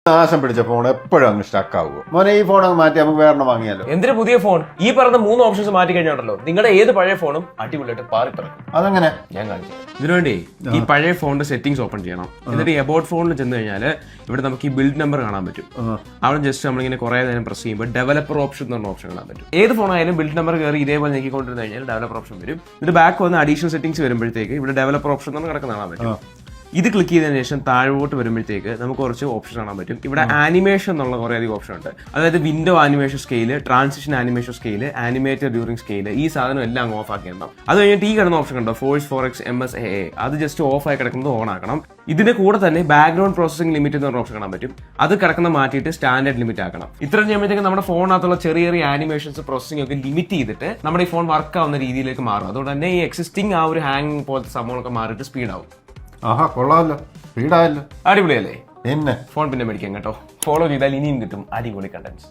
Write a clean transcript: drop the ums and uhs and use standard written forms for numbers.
നാശം പിടിച്ച ഫോൺ എപ്പോഴും അങ്ങ് സ്റ്റക്ക് ആവുമോ? മോനെ ഈ ഫോൺ അങ്ങ് മാറ്റി നമുക്ക് വേറെ വാങ്ങിയാലോ? എന്തൊരു പുതിയ ഫോൺ? ഈ പറഞ്ഞ 3 ഓപ്ഷൻസ് മാറ്റി കഴിഞ്ഞാണല്ലോ നിങ്ങളുടെ ഏത് പഴയ ഫോണും അടിപൊളിയായിട്ട് പാറിപ്പിറക്കും. അതെങ്ങനെ? ഞാൻ കാണിച്ചു. ഇതിനുവേണ്ടി ഈ പഴയ ഫോണിന്റെ സെറ്റിംഗ്സ് ഓപ്പൺ ചെയ്യണം. എന്നിട്ട് ഈ അബൌട്ട് ഫോണിൽ ചെന്ന് കഴിഞ്ഞാൽ ഇവിടെ നമുക്ക് ഈ ബിൽഡ് നമ്പർ കാണാൻ പറ്റും. അവിടെ ജസ്റ്റ് നമ്മളിങ്ങനെ കുറെ നേരം പ്രസ് ചെയ്യുമ്പോൾ ഡെവലപ്പർ ഓപ്ഷൻ എന്ന് പറഞ്ഞ ഓപ്ഷൻ കാണാൻ പറ്റും. ഏത് ഫോണായാലും ബിൽഡ് നമ്പർ കയറി ഇതേപോലെ നീക്കിക്കൊണ്ടിരുന്നു കഴിഞ്ഞാൽ ഡെവലപ്പർ ഓപ്ഷൻ വരും. എന്നിട്ട് ബാക്ക് വന്ന് അഡീഷണൽ സെറ്റിംഗ്സ് വരുമ്പോഴത്തേക്ക് ഇവിടെ ഡെവലപ്പർ ഓപ്ഷൻ എന്ന് കിടക്കുന്ന കാണാൻ പറ്റും. ഇത് ക്ലിക്ക് ചെയ്തതിനു ശേഷം താഴോട്ട് വരുമ്പോഴത്തേക്ക് നമുക്ക് കുറച്ച് ഓപ്ഷൻ കാണാൻ പറ്റും. ഇവിടെ ആനിമേഷൻ എന്നുള്ള കുറേ അധികം ഓപ്ഷൻ ഉണ്ട്. അതായത് window animation scale, transition animation scale, animated during scale, ഈ സാധനം എല്ലാം ഓഫ് ആക്കിയിട്ടുണ്ടാവും. അത് കഴിഞ്ഞിട്ട് ഈ കിടന്ന ഓപ്ഷൻ കണ്ടോ, ഫോഴ്സ് 4x MSAA, അത് ജസ്റ്റ് ഓഫ് ആയി കിടക്കുന്നത് ഓൺ ആക്കണം. ഇതിന്റെ കൂടെ തന്നെ ബാക്ക്ഗ്രൗണ്ട് പ്രോസസിംഗ് ലിമിറ്റ് എന്ന് പറഞ്ഞ ഓപ്ഷൻ കാണാൻ പറ്റും. അത് കിടക്കുന്ന മാറ്റിയിട്ട് സ്റ്റാൻഡേർഡ് ലിമിറ്റ് ആക്കണം. ഇത്രയും ചെയ്യുമ്പോഴത്തേക്ക് നമ്മുടെ ഫോണിനകത്തുള്ള ചെറിയ ചെറിയ ആനിമേഷൻസ് പ്രോസസിംഗ് ഒക്കെ ലിമിറ്റ് ചെയ്തിട്ട് നമ്മുടെ ഈ ഫോൺ വർക്ക് ആവുന്ന രീതിയിലേക്ക് മാറും. അതുകൊണ്ട് തന്നെ ഈ എക്സിസ്റ്റിംഗ് ആ ഒരു ഹാങ് പോലത്തെ സംഭവങ്ങളൊക്കെ മാറിയിട്ട് സ്പീഡ് ആവും. ആഹാ, കൊള്ളാമല്ലോ, സ്പീഡായല്ലോ, അടിപൊളിയല്ലേ? പിന്നെ ഫോൺ പിന്നെ മേടിക്കാം കേട്ടോ. ഫോളോ ചെയ്താൽ ഇനിയും കിട്ടും അടിപൊളി കണ്ടന്റ്സ്.